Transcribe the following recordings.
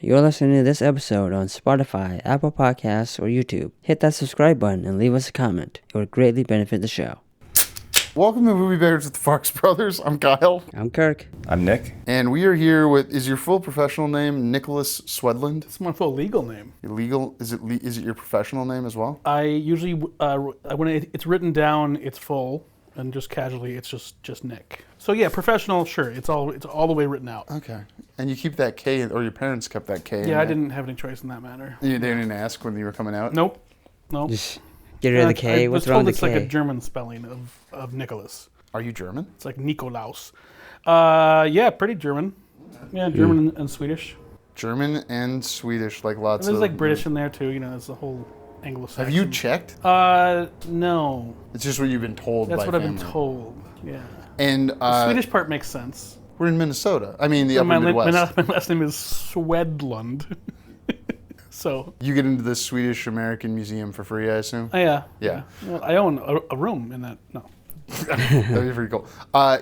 You're listening to this episode on Spotify, Apple Podcasts, or YouTube. Hit that subscribe button and leave us a comment. It would greatly benefit the show. Welcome to Movie Bears with the Farx Brothers. I'm Kyle. I'm Kirk. I'm Nick. And we are here with, is your full professional name Nicholas Swedlund? It's my full legal name. Your legal, is it your professional name as well? I usually, when it's written down, it's full, and just casually, it's just Nick. So yeah, professional, sure, it's all the way written out. Okay. And you keep that K, or your parents kept that K? Yeah, I didn't have any choice in that matter. You didn't ask when you were coming out? Nope. Just get rid of the K. What's wrong with the K? It's like a German spelling of Nicholas. Are you German? It's like Nikolaus. Yeah, pretty German. Yeah, German and Swedish. German and Swedish, like lots And of... there's like British in there too, you know, it's the whole Anglo-Saxon. Have you checked? No. It's just what you've been told by That's what family. I've been told, yeah. And The Swedish part makes sense. we're in Minnesota. I mean, the upper Midwest. My last name is Swedlund. So. You get into the Swedish American Museum for free, I assume? Oh, yeah. Yeah. Well, I own a room in that. No. That'd be pretty cool.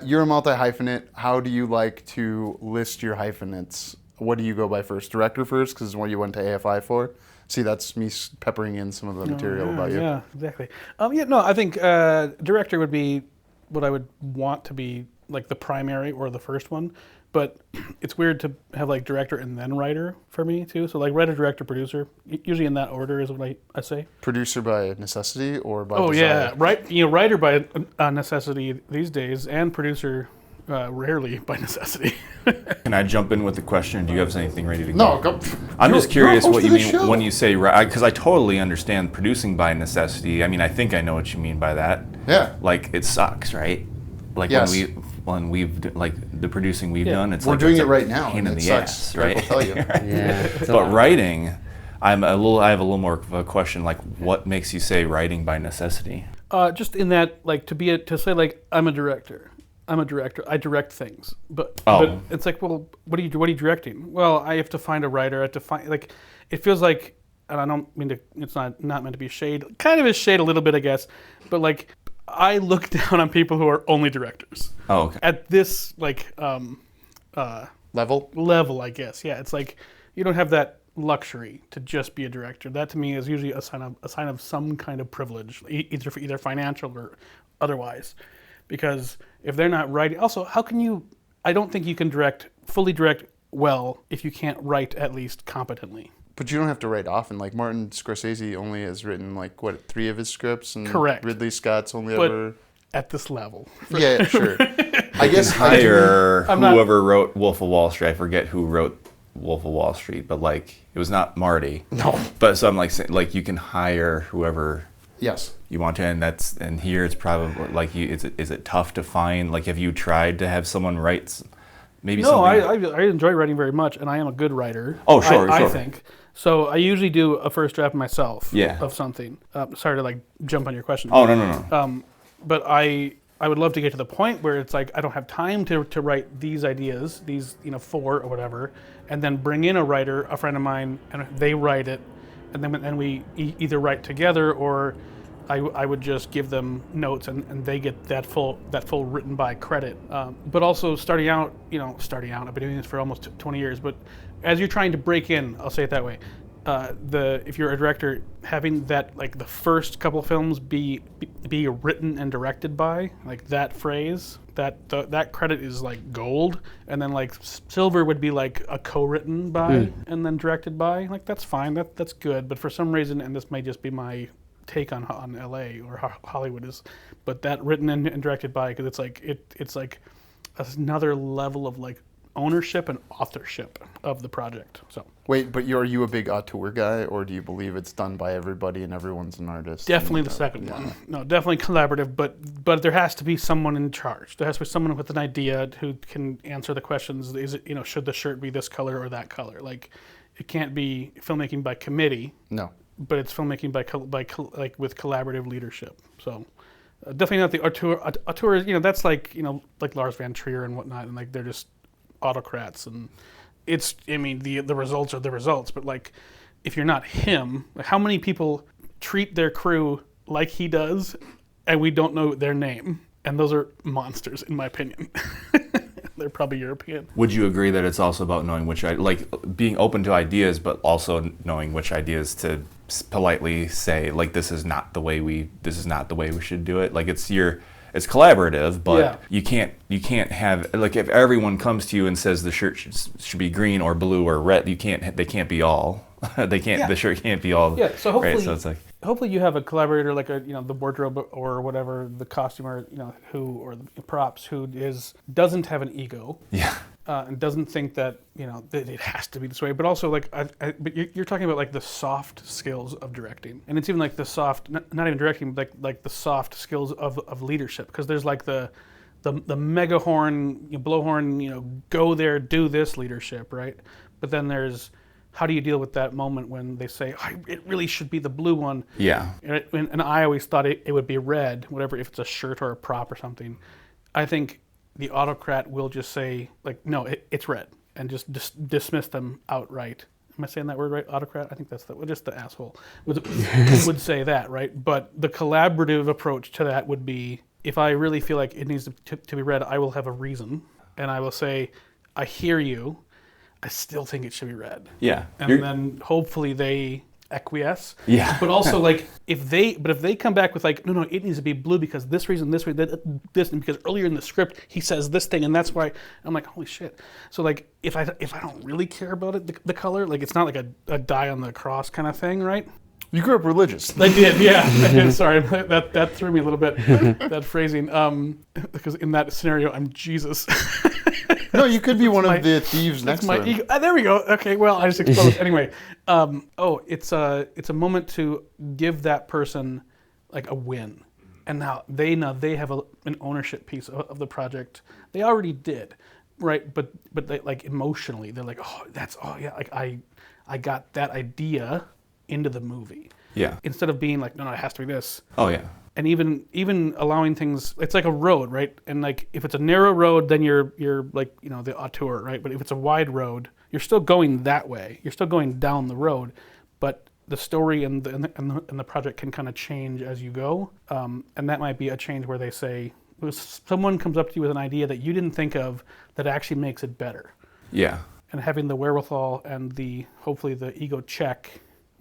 You're a multi-hyphenate. How do you like to list your hyphenates? What do you go by first? Director first, because it's what you went to AFI for? See, that's me peppering in some of the material about you. Yeah, exactly. I think director would be what I would want to be, like the primary or the first one. But it's weird to have like director and then writer for me too. So like writer, director, producer. Usually in that order is what I say. Producer by necessity or by desire? Yeah, right. Writer by necessity these days, and producer rarely by necessity. Can I jump in with the question? Do you have anything ready to go? No, go. I'm just curious what you mean show. when you say, because I totally understand producing by necessity. I mean, I think I know what you mean by that. Yeah. Like, it sucks, right? Like, yes. when we've like the producing we've done, it's we're like doing it's it right now. pain in the sucks. ass, right? I'll tell you. Yeah. But writing, I have a little more of a question. Like, what makes you say writing by necessity? Just in that, like, to say like I'm a director. I direct things, but it's like, well, what are you directing? Well, I have to find a writer. I have to find, like, it feels like, and I don't mean to. It's not meant to be shade. Kind of is shade a little bit, I guess, but like. I look down on people who are only directors. Oh, okay. At this level, I guess. Yeah, it's like you don't have that luxury to just be a director. That to me is usually a sign of some kind of privilege, either financial or otherwise. Because if they're not writing, also, how can you? I don't think you can fully direct well if you can't write at least competently. But you don't have to write often. Like Martin Scorsese only has written 3 of his scripts, and correct. Ridley Scott's only but ever at this level. Yeah, sure. I guess hire whoever wrote Wolf of Wall Street. I forget who wrote Wolf of Wall Street, but like it was not Marty. No. But so I'm like you can hire whoever. Yes. You want to, and here it's probably like is it tough to find? Like, have you tried to have someone write maybe? No, something? I enjoy writing very much, and I am a good writer. Oh, sure. I think. So I usually do a first draft myself of something. Sorry to like jump on your question. Oh, no. But I would love to get to the point where it's like I don't have time to write these ideas, these 4 or whatever, and then bring in a writer, a friend of mine, and they write it, and then we either write together or I would just give them notes and they get that full written by credit. But also starting out, I've been doing this for almost 20 years, but as you're trying to break in, I'll say it that way, if you're a director, having that, like, the first couple films be written and directed by, like, that phrase, that credit is like gold, and then like silver would be like a co-written by and then directed by, like, that's fine, that's good. But for some reason, and this may just be my take on LA or Hollywood is, but that written and directed by, because it's like another level of like ownership and authorship of the project. So wait, but are you a big auteur guy, or do you believe it's done by everybody and everyone's an artist? Definitely the second one. No, definitely collaborative, but there has to be someone in charge. There has to be someone with an idea who can answer the questions. Is it, should the shirt be this color or that color? Like, it can't be filmmaking by committee. No. But it's filmmaking by with collaborative leadership. So definitely not the auteur. That's like Lars Van Trier and whatnot, and like they're just autocrats, and the results are the results. But like, if you're not him, like, how many people treat their crew like he does, and we don't know their name, and those are monsters in my opinion. They're probably European. Would you agree that it's also about knowing being open to ideas, but also knowing which ideas to politely say, like, this is not the way we should do it? Like, it's collaborative, but you can't have, like, if everyone comes to you and says the shirt should be green or blue or red, they can't be all. The shirt can't be all. Yeah, so hopefully, right? So it's like, hopefully you have a collaborator, like the wardrobe or whatever, the costumer, or the props, who doesn't have an ego. Yeah. And doesn't think that that it has to be this way, but also like, but you're talking about like the soft skills of directing, and it's even like the soft, not even directing, but like the soft skills of leadership, because there's like the mega horn, blowhorn, go there, do this leadership, right? But then there's, how do you deal with that moment when they say, it really should be the blue one? Yeah. And I always thought it would be red, whatever, if it's a shirt or a prop or something. I think the autocrat will just say, like, no, it's red, and just dismiss them outright. Am I saying that word right? Autocrat? I think that's just the asshole would say that, right? But the collaborative approach to that would be, if I really feel like it needs to be red, I will have a reason, and I will say, I hear you. I still think it should be red. Yeah. And then hopefully they acquiesce. Yeah. But also, like, if they come back with like, no, it needs to be blue because this reason, this, and because earlier in the script he says this thing, and that's why, I'm like, holy shit. So like, if I don't really care about it, the color, like, it's not like a die on the cross kind of thing, right? You grew up religious. I did, yeah. I did. Sorry, that threw me a little bit. That phrasing, because in that scenario, I'm Jesus. No, you could be one of the thieves next to him. Ego. There we go. Okay, well, I just exposed. Anyway, it's a moment to give that person like a win, and now they have an ownership piece of the project. They already did, right? But they, like, emotionally, they're like, like I got that idea into the movie. Yeah. Instead of being like, no, it has to be this. Oh yeah. And even allowing things, it's like a road, right? And like, if it's a narrow road, then you're like, the auteur, right? But if it's a wide road, you're still going that way. You're still going down the road, but the story and the project can kind of change as you go. And that might be a change where they say, someone comes up to you with an idea that you didn't think of that actually makes it better. Yeah. And having the wherewithal and hopefully the ego check,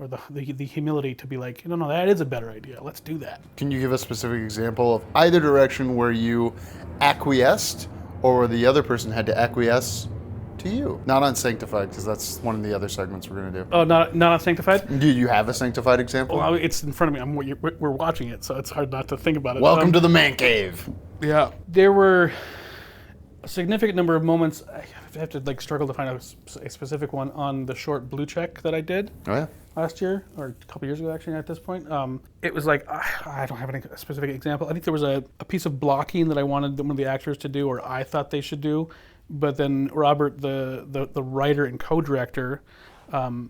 or the humility to be like, no, that is a better idea. Let's do that. Can you give a specific example of either direction where you acquiesced or where the other person had to acquiesce to you? Not on Sanctified, because that's one of the other segments we're going to do. Oh, not on Sanctified? Do you have a Sanctified example? Well, it's in front of me. We're watching it, so it's hard not to think about it. Welcome to the man cave. Yeah. There were a significant number of moments. I have to struggle to find a specific one on the short blue check that I did. Oh, yeah. Last year, or a couple years ago, actually, at this point. It was like, I don't have any specific example. I think there was a piece of blocking that I wanted one of the actors to do, or I thought they should do, but then Robert, the writer and co-director, so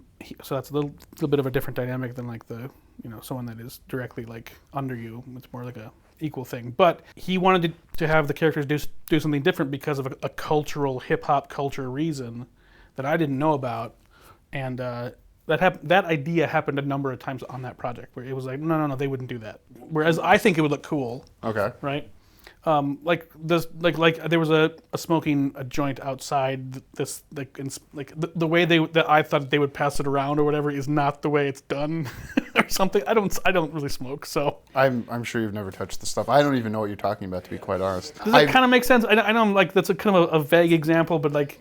that's a little bit of a different dynamic than like someone that is directly like under you. It's more like a equal thing. But he wanted to have the characters do something different because of a cultural, hip-hop culture reason that I didn't know about, and that idea happened a number of times on that project, where it was like, no, they wouldn't do that. Whereas I think it would look cool. Okay. Right? Like there was a smoking a joint outside this, the way that I thought they would pass it around or whatever is not the way it's done or something. I don't really smoke, so I'm sure you've never touched the stuff. I don't even know what you're talking about, to be quite honest. Does that kind of make sense? I know I'm like, that's a kind of a vague example, but like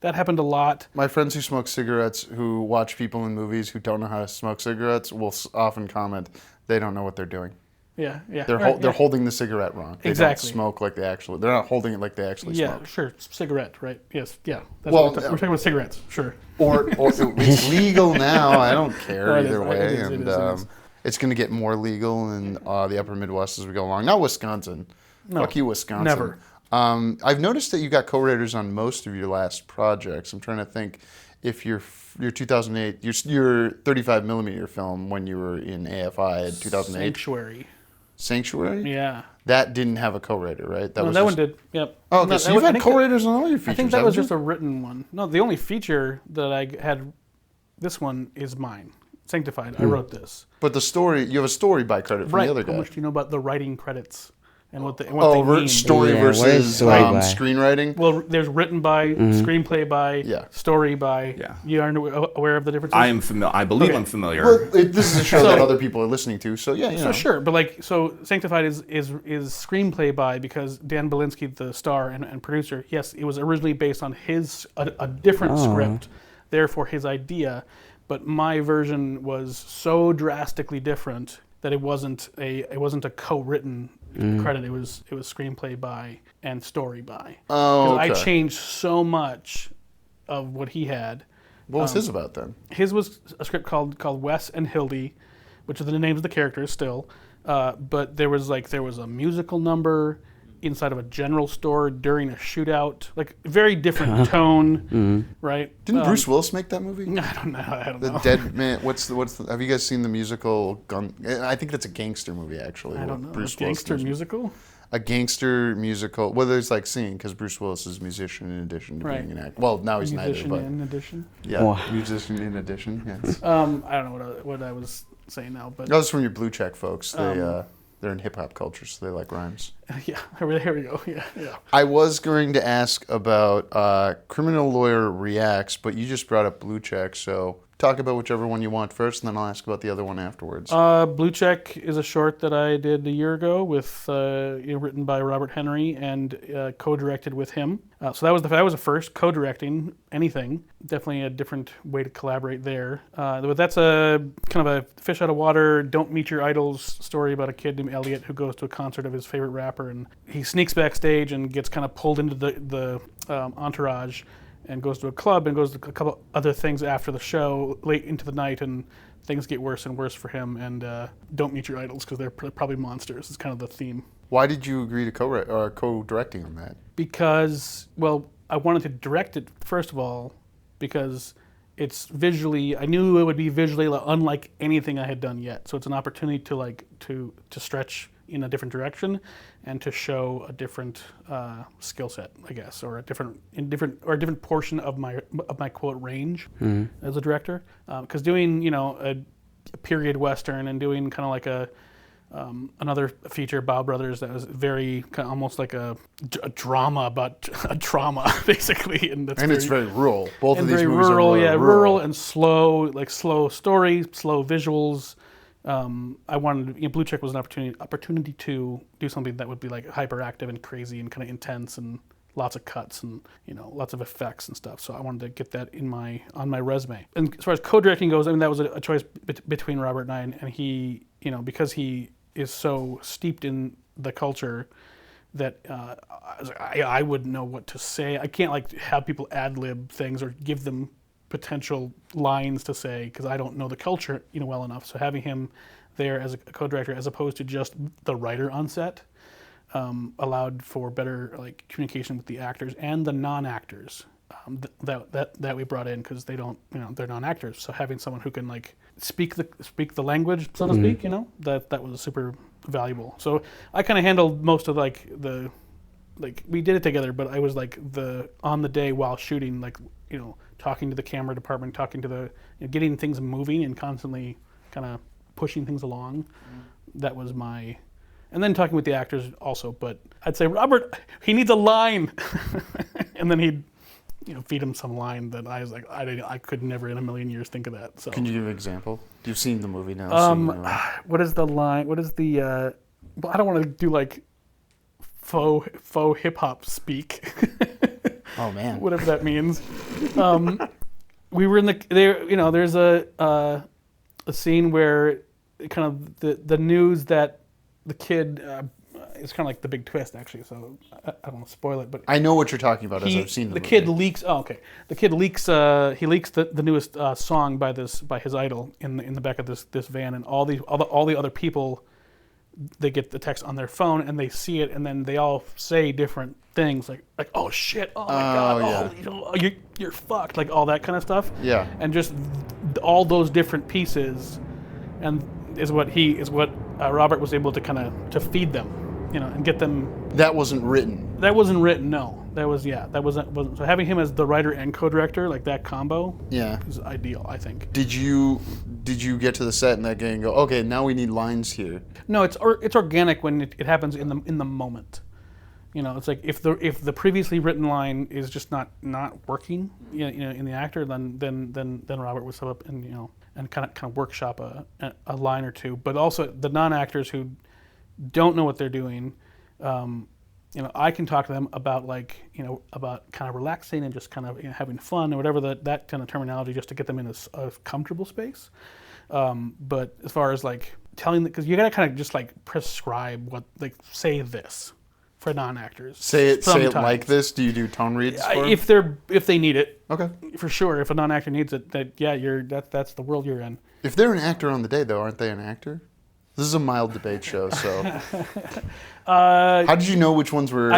that happened a lot. My friends who smoke cigarettes, who watch people in movies who don't know how to smoke cigarettes, will often comment they don't know what they're doing. Yeah. They're holding the cigarette wrong. They Exactly. don't smoke like they actually. They're not holding it like they actually smoke. Yeah, sure. Cigarette, right? Yes, yeah. Well, we're talking about cigarettes, sure. Or it's legal now. I don't care Right, either way, it is. it's going to get more legal in the upper Midwest as we go along. Not Wisconsin. No, Fuck you, Wisconsin. never. I've noticed that you got co-writers on most of your last projects. I'm trying to think if your 2008, your 35 millimeter film when you were in AFI in 2008. Sanctuary? Yeah. That didn't have a co-writer, right? That one did. Yep. Oh, okay. So you've had co-writers on all your features. I think that was just a written one. No, the only feature that I had, this one is mine. Sanctified. I wrote this. But the story, you have a story by credit from the other guy. How much do you know about the writing credits and what they mean. Story Yeah, what is versus story by? screenwriting. Well, there's written by, screenplay by, Yeah. story by. Yeah. You aren't aware of the differences? I am familiar. I believe Okay. I'm familiar. Well, this is a show that other people are listening to, so yeah, you know. So sure, but Sanctified is screenplay by, because Dan Belinsky, the star and producer, yes, it was originally based on a different script, therefore his idea, but my version was so drastically different that it wasn't a co-written credit. It was screenplay by and story by. Oh, 'Cause okay. I changed so much of what he had. What was his about then? His was a script called Wes and Hildy, which are the names of the characters still. But there was a musical number inside of a general store during a shootout, like very different tone, right? Didn't Bruce Willis make that movie? I don't know. The Dead Man. What's the? Have you guys seen the musical Gun? I think it's a gangster movie actually. I don't know. Bruce A gangster Willis. musical? A gangster musical. Well, there's like singing because Bruce Willis is a musician in addition to being an actor. Well, now he's Musician neither, but in addition. yeah, Wow. musician in addition. Yes. I don't know what I was saying now, but That was from your Blue Check folks. They're in hip hop culture, so they like rhymes. yeah, here we go. Yeah. I was going to ask about Criminal Lawyer Reacts, but you just brought up Blue Check, so talk about whichever one you want first, and then I'll ask about the other one afterwards. Blue Check is a short that I did a year ago with written by Robert Henry and co-directed with him. So that was the first co-directing anything. Definitely a different way to collaborate there. But that's a kind of a fish out of water, don't meet your idols story about a kid named Elliot who goes to a concert of his favorite rapper, and he sneaks backstage and gets kind of pulled into the entourage, and goes to a club and goes to a couple other things after the show late into the night, and things get worse and worse for him, and don't meet your idols because they're probably monsters. It's kind of the theme. Why did you agree to co-directing on that? Because, well, I wanted to direct it, first of all, because it's visually, I knew it would be visually unlike anything I had done yet. So it's an opportunity to stretch in a different direction and to show a different skill set, I guess, or a different portion of my quote range as a director. Because doing a period western and doing kind of like another feature, Bow Brothers, that was very kind of almost like a drama about a trauma, basically, and It's very rural. Both of these very movies rural, are rural and slow story, slow visuals. I wanted Blue Check was an opportunity to do something that would be like hyperactive and crazy and kind of intense and lots of cuts and lots of effects and stuff. So I wanted to get that on my resume. And as far as co-directing goes, I mean that was a choice between Robert and I, and he because he is so steeped in the culture that I wouldn't know what to say. I can't have people ad-lib things or give them potential lines to say because I don't know the culture well enough. So having him there as a co-director as opposed to just the writer on set allowed for better communication with the actors and the non-actors that we brought in because they don't they're non-actors. So having someone who can speak the language, so to speak, that was super valuable. So I kind of handled most of we did it together, but I was on the day while shooting, talking to the camera department, talking to getting things moving and constantly kind of pushing things along. That was and then talking with the actors also, but I'd say, Robert, he needs a line. And then he'd feed him some line that I was I could never in a million years think of that. So Can you give an example? You've seen the movie now. What is the line? What is the, well, I don't want to do faux hip hop speak. Oh man. Whatever that means. We were there's a scene where kind of the news that the kid it's kind of like the big twist actually, so I don't want to spoil it, but I know what you're talking about as I've seen the movie. Kid leaks. Oh, okay. The kid leaks. He leaks the newest song by his idol in the back of this van, and all the other people, they get the text on their phone and they see it, and then they all say different things like oh shit, oh my god, yeah. oh you're fucked, all that kind of stuff. Yeah. And just all those different pieces, and is what Robert was able to kind of to feed them. And get them. That wasn't written. That wasn't written, no. wasn't so having him as the writer and co-director, like that combo, Yeah. is ideal, I think. Did you get to the set in that game and go, okay, now we need lines here? No, it's organic when it happens in the moment. You know, it's like if the previously written line is just not working, in the actor, then Robert would step up and kind of workshop a line or two. But also the non-actors who don't know what they're doing, I can talk to them about about kind of relaxing and just kind of having fun or whatever that kind of terminology, just to get them in a comfortable space. But as far as like telling, because you gotta kind of just like prescribe what, like, say this for non-actors. Say it sometimes. like this. Do you do tone reads for 'em? If they need it? Okay. For sure. If a non-actor needs it, that's the world you're in. If they're an actor on the day, though, aren't they an actor? This is a mild debate show, so. How did you know which ones were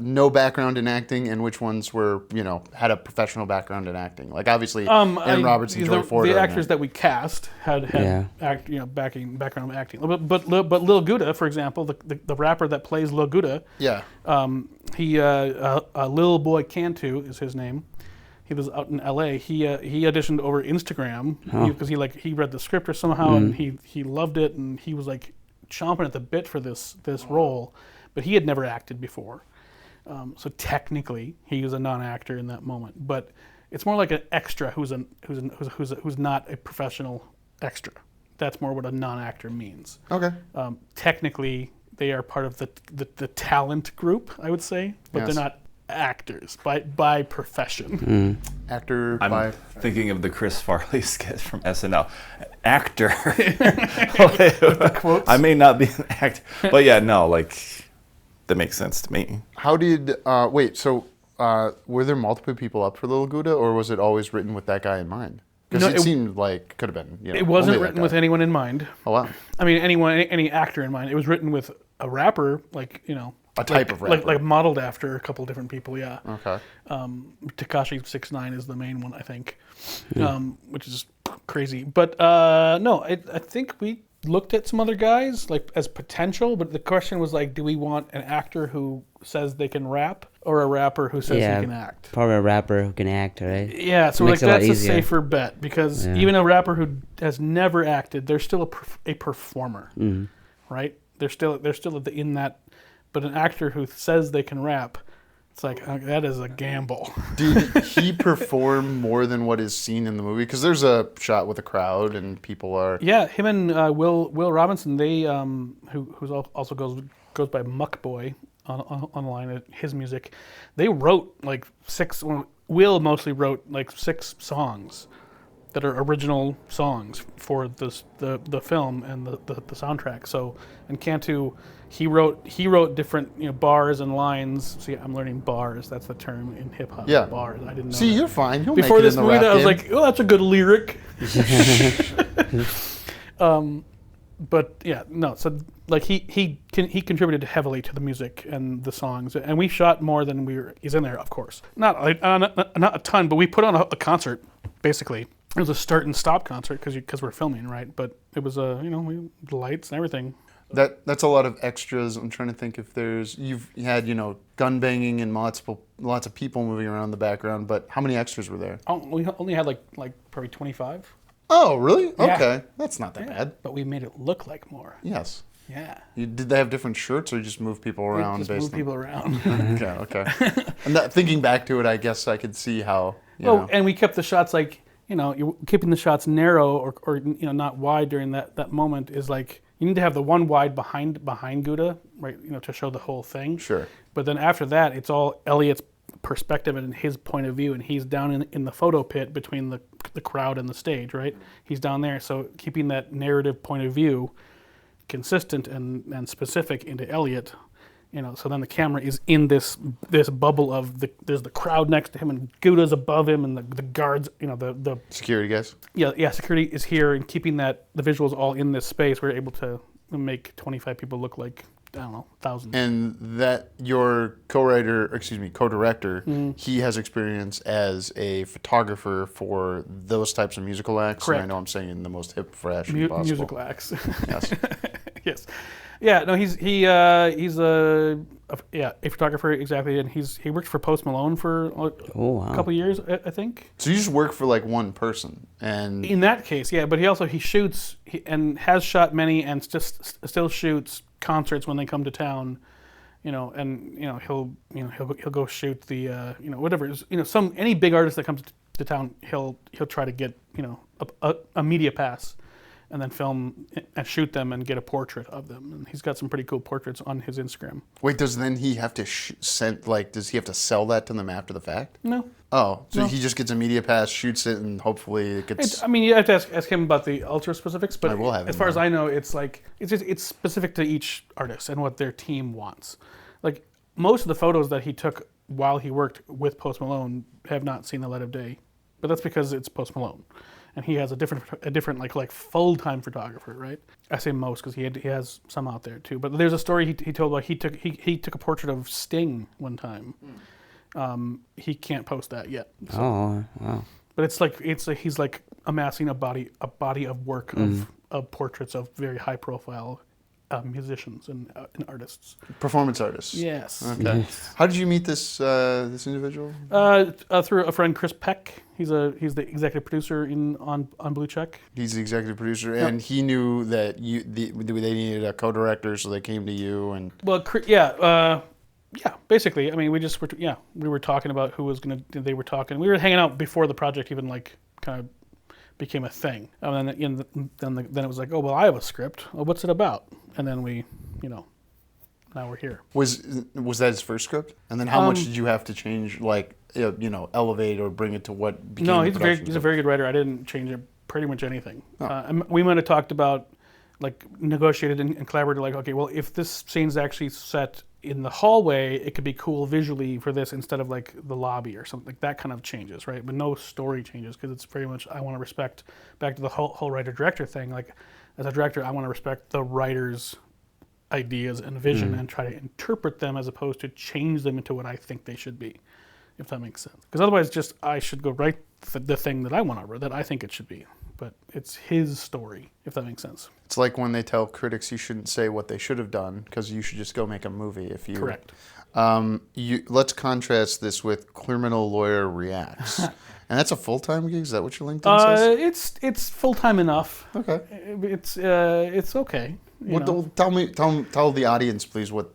no background in acting and which ones were, had a professional background in acting? Like, obviously, Aaron Roberts and Joey Ford. The actors that we cast had background in acting. But Lil Gouda, for example, the rapper that plays Lil Gouda, he Lil Boy Cantu is his name. He was out in L.A. He auditioned over Instagram because he read the script or somehow, and he loved it, and he was like chomping at the bit for this role, but he had never acted before. So technically, he was a non-actor in that moment. But it's more like an extra who's not a professional extra. That's more what a non-actor means. Okay. Technically, they are part of the talent group, I would say, but they're not actors by profession. Actor I'm by thinking of the Chris Farley sketch from SNL. Actor. I may not be an actor, but that makes sense to me. How did were there multiple people up for Lil Gouda, or was it always written with that guy in mind? Because it seemed like could have been. It wasn't written with anyone in mind. Oh wow. I mean, any actor in mind. It was written with a rapper, a type of rapper. Like modeled after a couple of different people, yeah. Okay. Tekashi 6ix9ine is the main one, I think, which is crazy. But no, I think we looked at some other guys like as potential, but the question was like, do we want an actor who says they can rap or a rapper who says he can act? Probably a rapper who can act, right? Yeah, so like that's a safer bet because even a rapper who has never acted, they're still a performer, right? They're still in that. But an actor who says they can rap, it's like, that is a gamble. Did he perform more than what is seen in the movie? Because there's a shot with a crowd and people are... Yeah, him and Will Robinson, they who also goes by Muck Boy online at his music, they wrote like 6... Will mostly wrote like 6 songs that are original songs for the film and the soundtrack. So, and Cantu... He wrote different bars and lines. See, I'm learning bars. That's the term in hip hop. Yeah. Bars. I didn't know. See, that. You're fine. You'll Before make it this in the movie, rap I was game. like, oh, that's a good lyric. But yeah, no. So like he contributed heavily to the music and the songs, and we shot more than he's in there, of course. Not a ton, but we put on a concert basically. It was a start and stop concert because we're filming, right? But it was the lights and everything. That's a lot of extras. I'm trying to think if you've had gun banging and lots of people moving around in the background, but how many extras were there? Oh, we only had like probably 25. Oh, really? Yeah. Okay, that's not that bad. But we made it look like more. Yes. Yeah. Did they have different shirts, or you just move people around? Just move people around. Okay. And thinking back to it, I guess I could see how. And we kept the shots like you're keeping the shots narrow or not wide during that moment is like. You need to have the one wide behind Gouda, right? To show the whole thing. Sure. But then after that, it's all Elliot's perspective and his point of view, and he's down in the photo pit between the crowd and the stage, right? He's down there, so keeping that narrative point of view consistent and specific into Elliot. So then the camera is in this bubble of there's the crowd next to him and Gouda's above him and the guards, the security guys. Yeah, security is here and keeping the visuals all in this space. We're able to make 25 people look like, I don't know, thousands. And that your co-director, he has experience as a photographer for those types of musical acts. Correct. And I know I'm saying in the most hip fashion possible. Musical acts. Yes. Yes. Yeah. No, he's a photographer, exactly, and he worked for Post Malone for a couple years, I think. So you just work for like one person, and in that case, yeah. But he shoots and has shot many, and still shoots concerts when they come to town. And he'll go shoot the whatever, any big artist that comes to town, he'll try to get a media pass, and then film and shoot them and get a portrait of them. And he's got some pretty cool portraits on his Instagram. Wait, does then he have to does he have to sell that to them after the fact? No. Oh, so he just gets a media pass, shoots it, and hopefully it gets. You have to ask him about the ultra specifics, but I will have as far as I know, it's specific to each artist and what their team wants. Like most of the photos that he took while he worked with Post Malone have not seen the light of day, but that's because it's Post Malone, and he has a different like full-time photographer, right? I say most because he has some out there too. But there's a story he told about he took a portrait of Sting one time. He can't post that yet. So. Oh, wow. But he's like amassing a body of work of portraits of very high profile musicians and artists. Performance artists. Yes. Okay. Yes. How did you meet this individual? Through a friend, Chris Peck. He's the executive producer on Blue Check. He's the executive producer, and he knew that they needed a co-director, so they came to you. And well, basically. I mean, we were talking about who was gonna. They were talking. We were hanging out before the project even kind of became a thing. And then it was like, oh well, I have a script. Well, what's it about? And then we, now we're here. Was that his first script? And then how much did you have to change, elevate or bring it to what became? No, he's a very good writer. I didn't change it pretty much anything. Oh. We might have talked about negotiated and collaborated. Okay, well, if this scene's actually set in the hallway, it could be cool visually for this instead of the lobby or something. That kind of changes, right? But no story changes because it's very much I want to respect back to the whole writer-director thing. As a director, I want to respect the writer's ideas and vision and try to interpret them as opposed to change them into what I think they should be, if that makes sense. Because otherwise, I should go write the thing that I want to, that I think it should be. But it's his story, if that makes sense. It's like when they tell critics you shouldn't say what they should have done because you should just go make a movie. Correct. Let's contrast this with Criminal Lawyer Reacts. And that's a full-time gig? Is that what your LinkedIn says? It's full-time enough. Okay. It's okay. Tell the audience, please, what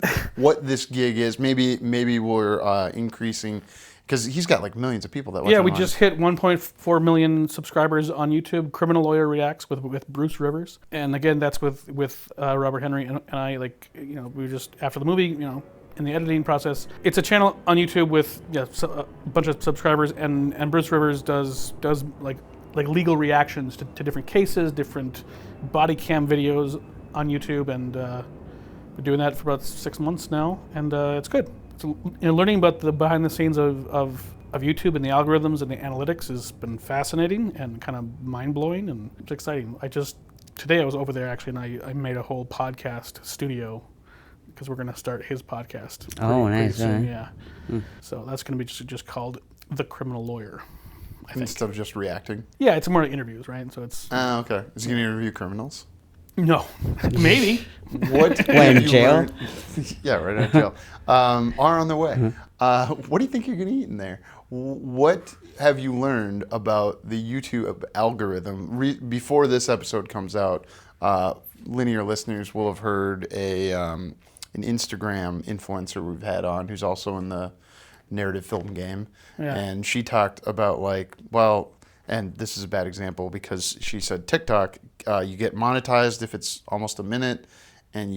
this gig is. Maybe we're increasing, because he's got millions of people that watch. Yeah, we just hit 1.4 million subscribers on YouTube. Criminal Lawyer Reacts with Bruce Rivers, and again, that's with Robert Henry and I. We were just after the movie, in the editing process. It's a channel on YouTube with a bunch of subscribers, and Bruce Rivers does legal reactions to different cases, different body cam videos on YouTube, and we're doing that for about 6 months now, and it's good. So, learning about the behind the scenes of YouTube and the algorithms and the analytics has been fascinating and kind of mind blowing, and it's exciting. Today I was over there actually, and I made a whole podcast studio because we're going to start his podcast. Pretty soon, yeah. So that's going to be just called The Criminal Lawyer, I think. Instead of just reacting? Yeah, it's more like interviews, right? So it's. Okay. Is he going to interview criminals? No, maybe. What in jail? Yeah, right in jail. Are on the way. What do you think you're going to eat in there? What have you learned about the YouTube algorithm? Before this episode comes out, linear listeners will have heard an Instagram influencer we've had on who's also in the narrative film game. Yeah. And she talked about and this is a bad example because she said TikTok, you get monetized if it's almost a minute, and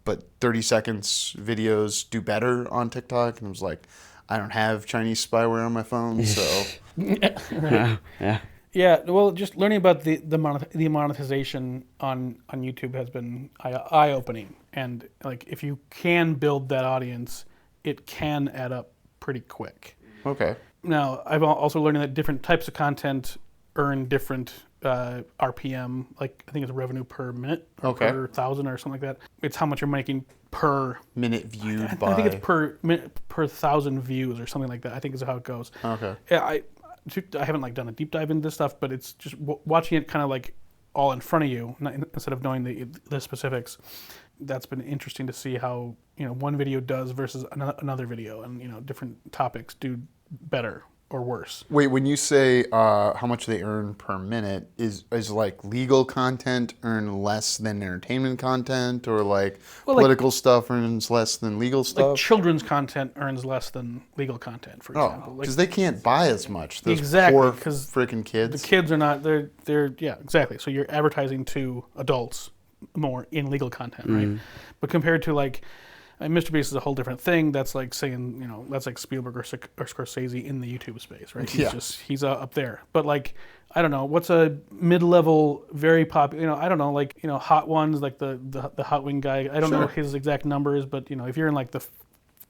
but 30 seconds videos do better on TikTok. And I was like, I don't have Chinese spyware on my phone, so. Right. Yeah. Yeah. Well, just learning about the monetization on YouTube has been eye-opening, and if you can build that audience, it can add up pretty quick. Okay. Now, I've also learned that different types of content earn different RPM, I think it's revenue per minute or per 1,000 or something like that. It's how much you're making per minute viewed I think it's per 1,000 views or something like that. I think is how it goes. Okay. Yeah, I haven't done a deep dive into this stuff, but it's just watching it kind of all in front of you, instead of knowing the specifics. That's been interesting to see how one video does versus another video, and different topics do better or worse. Wait, when you say how much they earn per minute, is like legal content earn less than entertainment content, or like political stuff earns less than legal stuff? Like children's content earns less than legal content, for example. Because they can't buy as much. Those exactly, poor because freaking kids. The kids are not. They're yeah, exactly. So you're advertising to adults more in legal content, right? But compared to like. Mr. Beast is a whole different thing. That's like saying, that's like Spielberg or Scorsese in the YouTube space, right? He's up there. But like, I don't know, what's a mid-level, very popular, I don't know, like, Hot Ones, like the Hot Wing guy. I don't know his exact numbers, but if you're in like the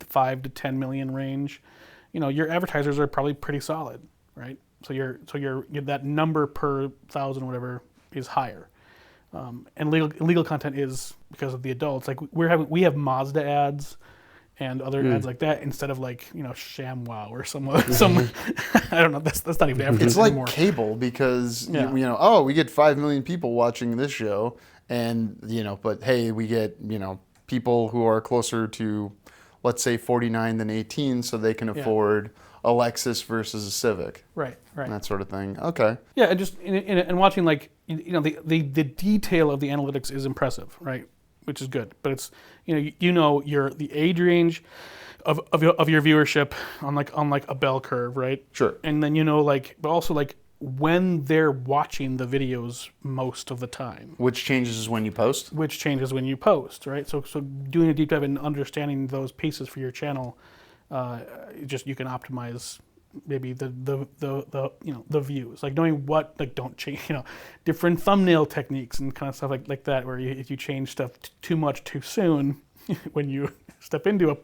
5 to 10 million range, your advertisers are probably pretty solid, right? So you're that number per thousand, whatever, is higher. And legal content is because of the adults. Like we have Mazda ads and other ads like that instead of like ShamWow or some I don't know. That's not even advertising It's like anymore. cable because we get 5 million people watching this show, and but hey, we get people who are closer to, let's say, 49 than 18, so they can afford a Lexus versus a Civic. Right. That sort of thing. Okay. Yeah, and just and watching like the detail of the analytics is impressive, right? Which is good, but it's your the age range of your viewership on like a bell curve, right? Sure. And then but also like when they're watching the videos most of the time. Which changes when you post? Which changes when you post, right? So doing a deep dive and understanding those pieces for your channel, you can optimize maybe the views, like knowing what don't change, different thumbnail techniques and kind of stuff like that, where if you change stuff too much too soon, when you step into a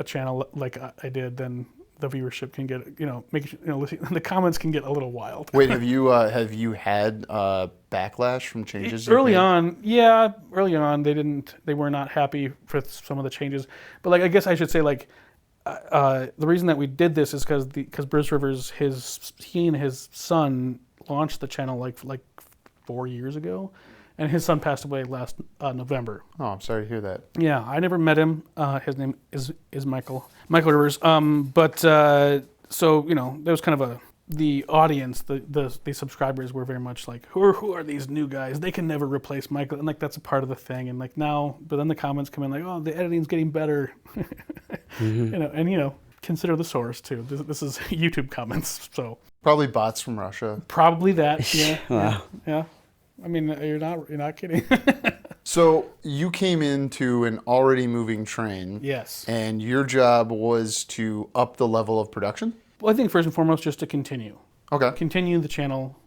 channel like I did, then the viewership can get the comments can get a little wild. Wait, have you had backlash from changes? Early on, they were not happy with some of the changes, but like I guess I should say like. The reason that we did this is because Bruce Rivers, he and his son launched the channel like 4 years ago, and his son passed away last November. Oh, I'm sorry to hear that. Yeah, I never met him. His name is Michael Rivers. So there was kind of the audience, the subscribers were very much like, who are these new guys? They can never replace Michael, and like that's a part of the thing. And like now, but then the comments come in like, oh, the editing's getting better, and consider the source too. This is YouTube comments, so probably bots from Russia. Probably that, yeah. Wow. Yeah. I mean, you're not kidding. So you came into an already moving train. Yes. And your job was to up the level of production? Well, I think first and foremost, just to continue. Okay. Continue the channel,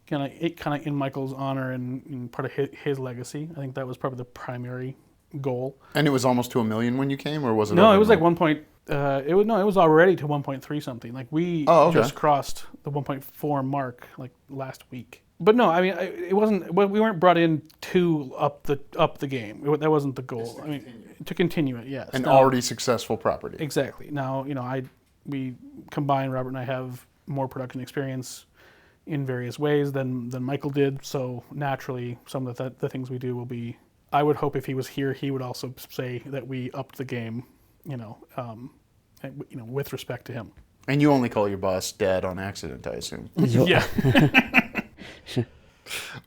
kind of in Michael's honor and part of his legacy. I think that was probably the primary goal. And it was almost to 1 million when you came, or was it? No, it was like 1 point. It was already to 1.3 something. Like we just crossed the 1.4 mark like last week. But no, I mean it wasn't. We weren't brought in to up the game. That wasn't the goal. I mean to continue it. Yes. An already successful property. Exactly. Now we combined. Robert and I have more production experience in various ways than Michael did. So naturally, some of the things we do will be. I would hope if he was here, he would also say that we upped the game. With respect to him. And you only call your boss Dad on accident, I assume. Yeah.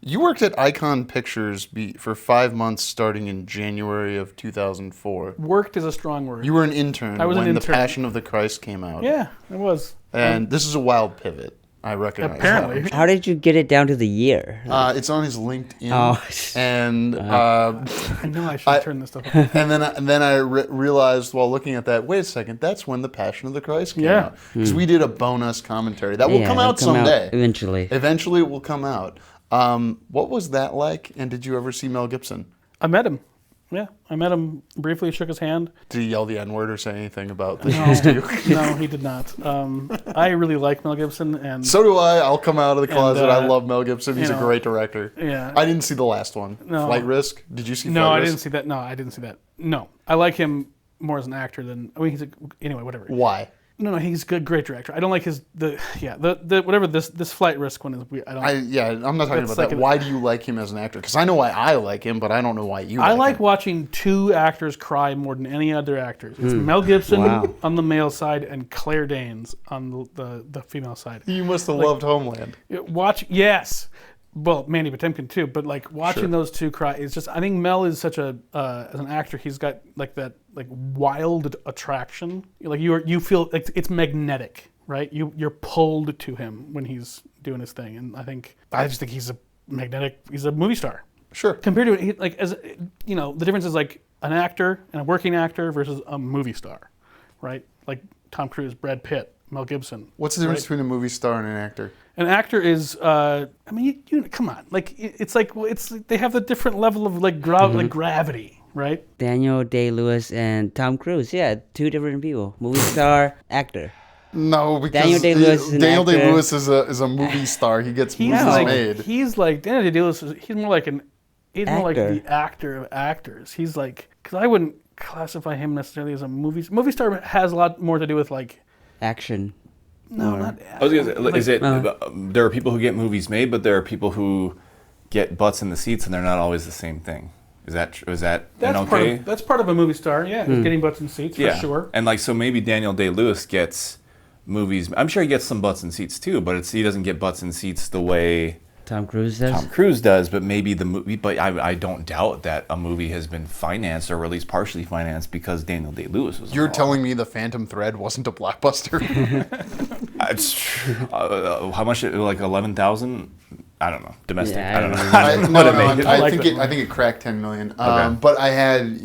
You worked at Icon Pictures for 5 months starting in January of 2004. Worked is a strong word. You were an intern when The intern. Passion of the Christ came out. Yeah, it was. And this is a wild pivot. I recognize Apparently. that. How did you get it down to the year? It's on his LinkedIn. Oh. And I know I should turn this stuff off. and then I realized while looking at that, wait a second, that's when The Passion of the Christ came out. Because we did a bonus commentary. That will come out someday. Eventually. Eventually it will come out. What was that like? And did you ever see Mel Gibson? I met him. Yeah, I met him briefly, shook his hand. Did he yell the N-word or say anything about the shoes to you? No, he did not. I really like Mel Gibson. And so do I. I'll come out of the closet. I love Mel Gibson. He's a great director. Yeah. I didn't see the last one. No. Flight Risk? Did you see Flight Risk? No, I didn't see that. No, I didn't see that. No. I like him more as an actor than... anyway, whatever. Why? No, he's a good, great director. I don't like the whatever this flight risk one is. I'm not talking about that. Why do you like him as an actor? Because I know why I like him, but I don't know why you. I like him. watching two actors cry more than any other actors. It's Mel Gibson on the male side and Claire Danes on the female side. You must have loved Homeland. Yes. Well, Mandy Patinkin too, but like watching those two cry is just. I think Mel is such a as an actor, he's got like that like wild attraction. Like you feel like it's magnetic, right? You're pulled to him when he's doing his thing, and I just think he's a movie star. Sure. Compared to the difference is like an actor and a working actor versus a movie star, right? Like Tom Cruise, Brad Pitt, Mel Gibson. What's the difference between a movie star and an actor? An actor is, you come on, like they have the different level of like gravity, right? Daniel Day-Lewis and Tom Cruise, two different people. Movie star, actor. No, because Daniel Day-Lewis is a movie star. He gets movies made. He's like Daniel Day-Lewis. He's more like the actor of actors. He's like, because I wouldn't classify him necessarily as a movie star. Has a lot more to do with like action. No, not. I was gonna say, there are people who get movies made, but there are people who get butts in the seats, and they're not always the same thing. Is that okay? That's part of a movie star, getting butts in seats for sure. And like, so maybe Daniel Day-Lewis gets movies. I'm sure he gets some butts in seats too, but he doesn't get butts in seats the way Tom Cruise does. Tom Cruise does, but maybe the movie. But I don't doubt that a movie has been financed or at least partially financed because Daniel Day-Lewis was. You're telling me The Phantom Thread wasn't a blockbuster? It's true. How much? Like 11,000? I don't know. Domestic. Yeah, I don't know. I think it cracked 10 million. Okay. But I had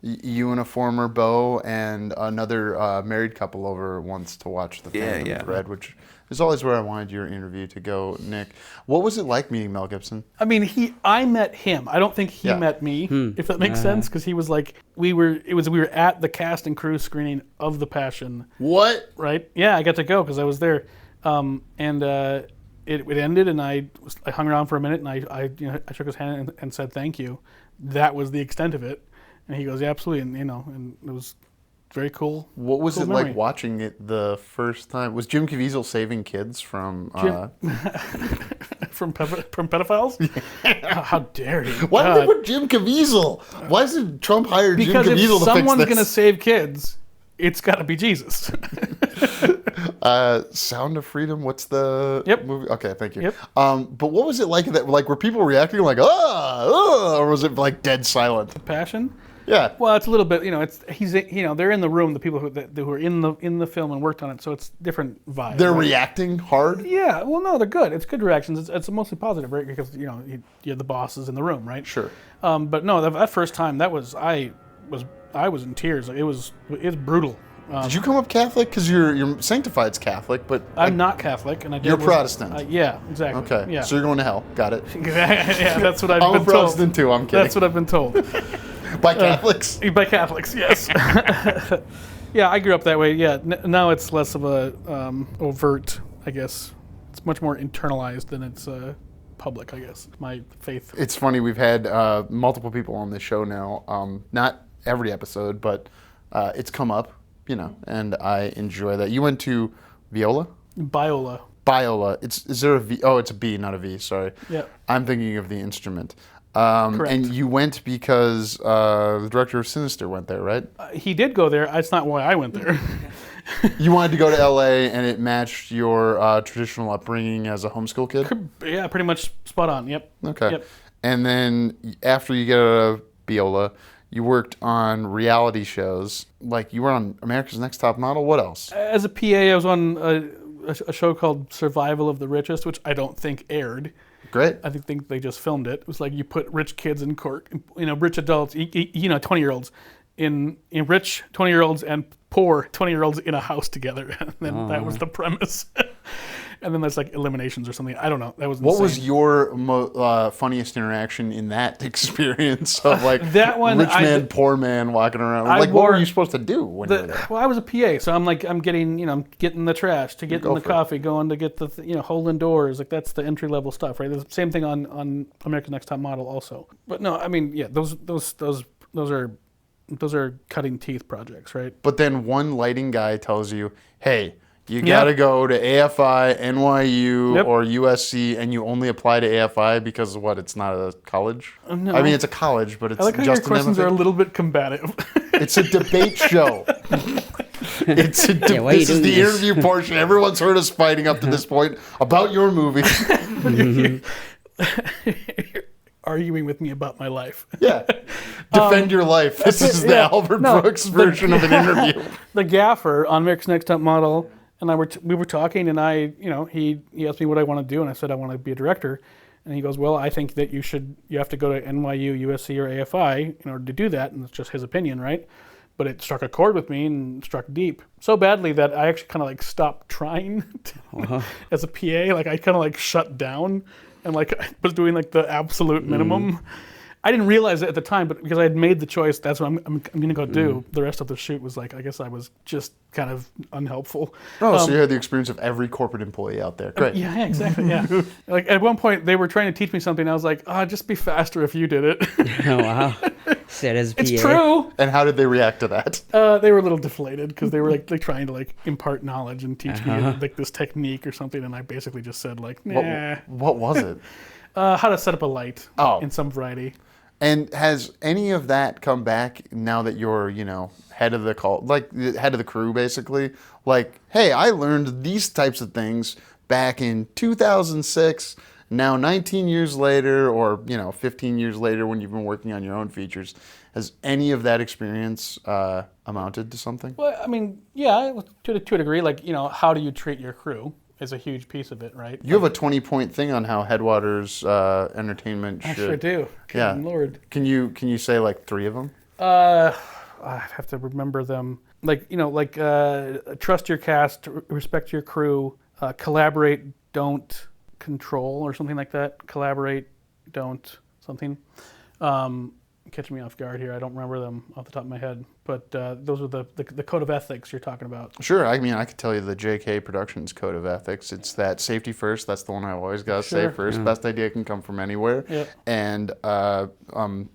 you and a former beau and another married couple over once to watch The Phantom Thread, which is always where I wanted your interview to go, Nick. What was it like meeting Mel Gibson? I mean, I met him. I don't think he met me, if that makes sense, because he was like, we were at the cast and crew screening of The Passion. What? Right? Yeah, I got to go because I was there, It ended, and I hung around for a minute, and I shook his hand and said thank you. That was the extent of it, and he goes, yeah, absolutely, and it was very cool. What was cool it memory. like watching it the first time? Was Jim Caviezel saving kids from from pedophiles? How dare he? Why did they put Jim Caviezel? Why did Trump hire Jim Caviezel to fix this? Because if someone's going to save kids, it's got to be Jesus. Sound of Freedom. What's the movie? Okay, thank you. Yep. But what was it like? That like were people reacting like or was it like dead silent? Passion. Yeah. Well, it's a little bit. They're in the room. The people who are in the film and worked on it. So it's different vibe. They're reacting hard. Yeah. Well, no, they're good. It's good reactions. It's mostly positive, right? Because you have the bosses in the room, right? Sure. But no, that first time, I was in tears. Like, it's brutal. Did you come up Catholic? Because you're Sanctified's Catholic, but I'm not Catholic, and you're Protestant. Yeah, exactly. Okay. Yeah. So you're going to hell. Got it. Yeah, that's what I've been told. I'm a Protestant too. I'm kidding. That's what I've been told. By Catholics? By Catholics, yes. Yeah, I grew up that way. Yeah, now it's less of a overt, I guess. It's much more internalized than it's public, I guess. My faith. It's funny. We've had multiple people on this show now. Not every episode, but it's come up, and I enjoy that. You went to Biola? Biola. Is there a V? Oh, it's a B, not a V. Sorry. Yeah. I'm thinking of the instrument. Correct. And you went because the director of Sinister went there, right? He did go there. That's not why I went there. You wanted to go to LA, and it matched your traditional upbringing as a homeschool kid? Yeah, pretty much spot on. Yep. Okay. Yep. And then after you get out of Biola, you worked on reality shows. Like you were on America's Next Top Model. What else? As a PA, I was on a show called Survival of the Richest, which I don't think aired. Great. I think they just filmed it. It was like you put rich kids in Cork, rich adults, 20-year-olds, in rich 20-year-olds and poor 20-year-olds in a house together. And then that was the premise. And then there's like eliminations or something. I don't know. That was insane. What was your funniest interaction in that experience of like that one, rich man, poor man walking around? What were you supposed to do when you were there? Well, I was a PA, so I'm getting the trash, to getting the coffee, going to get the holding doors. Like that's the entry level stuff, right? The same thing on America's Next Top Model also. But no, I mean, yeah, those are those are cutting teeth projects, right? But then one lighting guy tells you, hey, you got to go to AFI, NYU, or USC, and you only apply to AFI because of what? It's not a college? No. I mean, it's a college, but it's I like how just your questions are a little bit combative. It's a debate show. This is the interview portion. Everyone's heard us fighting up to this point about your movie. Arguing with me about my life. Yeah. Defend your life. This is the Albert Brooks version of an interview. The gaffer on America's Next Top Model and we were talking, and he asked me what I want to do, and I said I want to be a director. And he goes, well, I think that you have to go to NYU, USC, or AFI in order to do that, and it's just his opinion, right? But it struck a chord with me and struck deep so badly that I actually kind of like stopped trying as a PA. Like I kind of like shut down and like I was doing like the absolute minimum. I didn't realize it at the time, but because I had made the choice, that's what I'm going to go do. The rest of the shoot was like, I guess I was just kind of unhelpful. Oh, so you had the experience of every corporate employee out there. Great. Yeah, exactly. Yeah. Like at one point, they were trying to teach me something. I was like, just be faster if you did it. Oh, wow. Said as PA. It's true. And how did they react to that? They were a little deflated because they were like trying to like impart knowledge and teach me like this technique or something, and I basically just said like, nah. What was it? How to set up a light in some variety. And has any of that come back now that you're, head of the head of the crew, basically? Like, hey, I learned these types of things back in 2006. Now, 19 years later, or 15 years later, when you've been working on your own features, has any of that experience amounted to something? Well, I mean, yeah, to a degree. Like, how do you treat your crew? Is a huge pice of it, right? You have a 20-point thing on how Headwaters Entertainment should. I sure do. Yeah. Good Lord. Can you say like 3 of them? I have to remember them. Like trust your cast, respect your crew, collaborate, don't control, or something like that. Collaborate, don't something. Catching me off guard here. I don't remember them off the top of my head, but those are the code of ethics you're talking about. Sure. I mean, I could tell you the JK Productions code of ethics. It's that safety first. That's the one I always got to say first. Yeah. Best idea can come from anywhere. Yep. And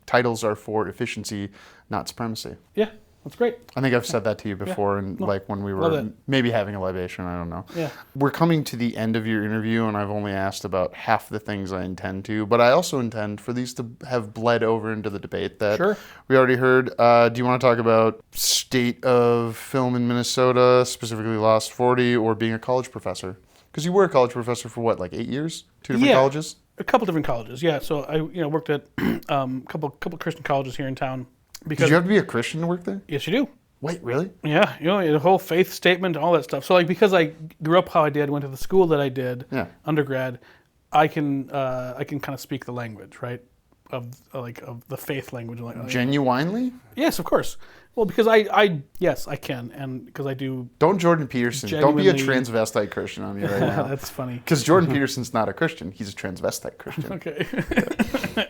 titles are for efficiency, not supremacy. Yeah, that's great. I think I've said that to you before, and like when we were maybe having a libation. I don't know. Yeah. We're coming to the end of your interview, and I've only asked about half the things I intend to, but I also intend for these to have bled over into the debate that we already heard. Do you want to talk about state of film in Minnesota, specifically Lost 40, or being a college professor? Because you were a college professor for what, like 8 years? 2 different colleges? A couple different colleges, yeah. So I worked at a couple Christian colleges here in town. Did you have to be a Christian to work there? Yes, you do. Wait, really? Yeah, the whole faith statement, all that stuff. So, like, because I grew up how I did, went to the school that I did, undergrad, I can kind of speak the language, right, of the faith language. Genuinely? Yes, of course. Well, because I can, and because I do. Don't Jordan Peterson. Don't be a transvestite Christian on me right now. That's funny. Because Jordan Peterson's not a Christian. He's a transvestite Christian. Okay.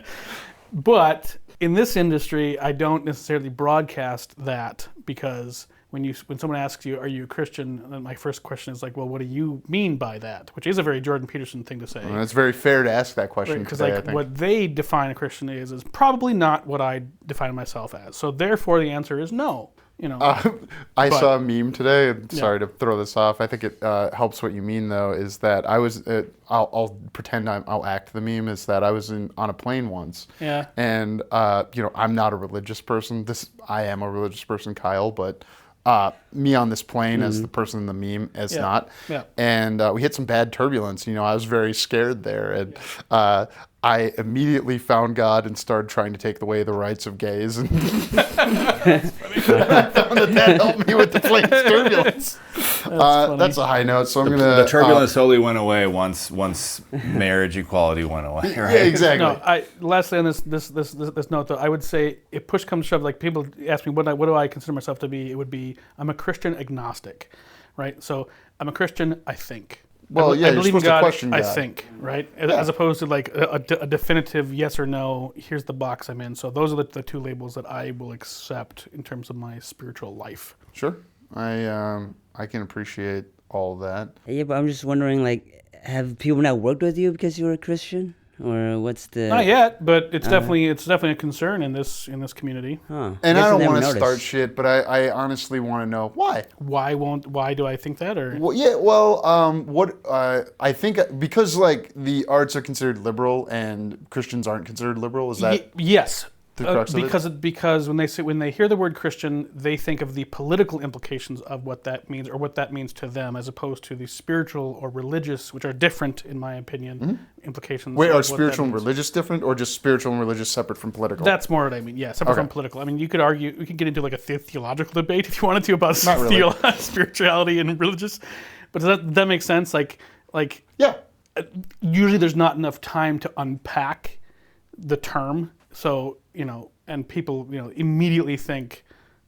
But in this industry, I don't necessarily broadcast that, because when someone asks you, "Are you a Christian?" then my first question is like, "Well, what do you mean by that?" Which is a very Jordan Peterson thing to say. Well, it's very fair to ask that question because today, I think. What they define a Christian is probably not what I define myself as. So therefore, the answer is no. I saw a meme today, and sorry to throw this off. I think it helps what you mean, though, is that I was, I'll pretend I'll act the meme, is that I was on a plane once. Yeah. And, I'm not a religious person. I am a religious person, Kyle, but me on this plane as the person in the meme as not. Yeah. And we hit some bad turbulence. I was very scared there. And I immediately found God and started trying to take away the rights of gays. And I found that helped me with the plane's turbulence. That's a high note. So I'm going to... The turbulence only went away once marriage equality went away, right? Yeah, exactly. No, lastly on this note, though, I would say if push comes to shove, like people ask me what do I consider myself to be, it would be I'm a Christian agnostic, right? So I'm a Christian, I think. Well, I believe in God, question God. I think, right? As opposed to like a definitive yes or no, here's the box I'm in. So those are the 2 labels that I will accept in terms of my spiritual life. Sure. I can appreciate all of that. Yeah, but I'm just wondering, like, have people not worked with you because you were a Christian? or what's the? Not yet, but it's definitely a concern in this community. Huh. And Guess I don't never want to noticed. start shit, but I honestly want to know why. Why do I think that? Or Well, yeah, I think because like the arts are considered liberal and Christians aren't considered liberal. Is that yes. the crux of it? Because when they hear the word Christian, they think of the political implications of what that means, or what that means to them, as opposed to the spiritual or religious, which are different, in my opinion, implications. Wait, of are what spiritual that and means. religious different, or just spiritual and religious separate from political? That's more what I mean. Yeah, separate Okay. from political. I mean, you could argue, we could get into like a theological debate if you wanted to about Not really. spirituality and religious. But does that make sense? Like Yeah. usually there's not enough time to unpack the term. So, and people, immediately think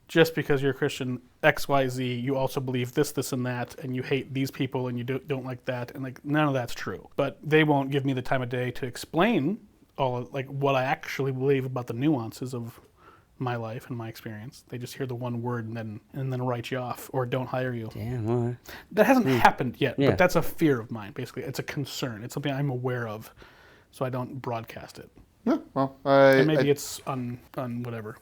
just because you're a Christian, X, Y, Z, you also believe this, this, and that, and you hate these people and you don't like that, and like none of that's true. But they won't give me the time of day to explain all of, like what I actually believe about the nuances of my life and my experience. They just hear the one word and then write you off or don't hire you. Damn. Well, That hasn't happened yet, Yeah. but that's a fear of mine. Basically, it's a concern. It's something I'm aware of, so I don't broadcast it. Yeah. Well, And maybe it's on whatever.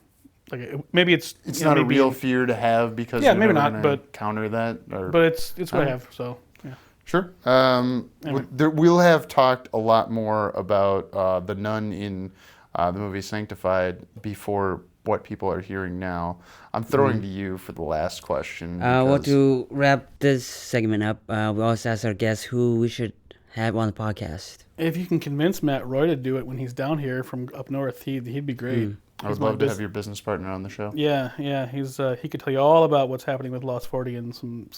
Like maybe it's not a maybe- real fear to have because Yeah, you're maybe never not, gonna but- counter that. Or But it's what I have. So yeah. Sure. Anyway. We'll have talked a lot more about the nun in the movie Sanctified before what people are hearing now. I'm throwing to you for the last question. well, because- to wrap this segment up, we also asked our guests who we should have on the podcast. If you can convince Matt Roy to do it when he's down here from up north, he'd be great. I would love to have your business partner on the show. Yeah. He's he could tell you all about what's happening with Lost 40 and some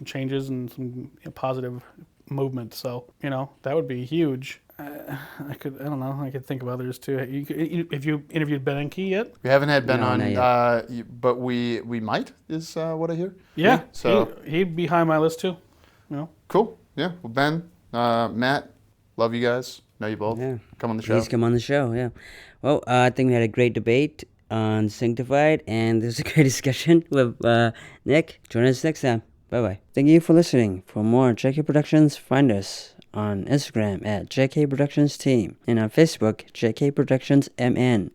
changes and some positive movement. So that would be huge. I could think of others too. If you interviewed Ben Enke yet? We haven't had Ben No, on, not but we might, is what I hear. Yeah. So he'd be high on my list too. cool. Yeah. Well, Ben, Matt, love you guys. Know you both. Yeah. Come on the show. Please come on the show. Yeah. Well, I think we had a great debate on Sanctified, and this was a great discussion with Nick. Join us next time. Bye-bye. Thank you for listening. For more JK Productions, find us on Instagram at JK Productions Team and on Facebook, JK Productions MN.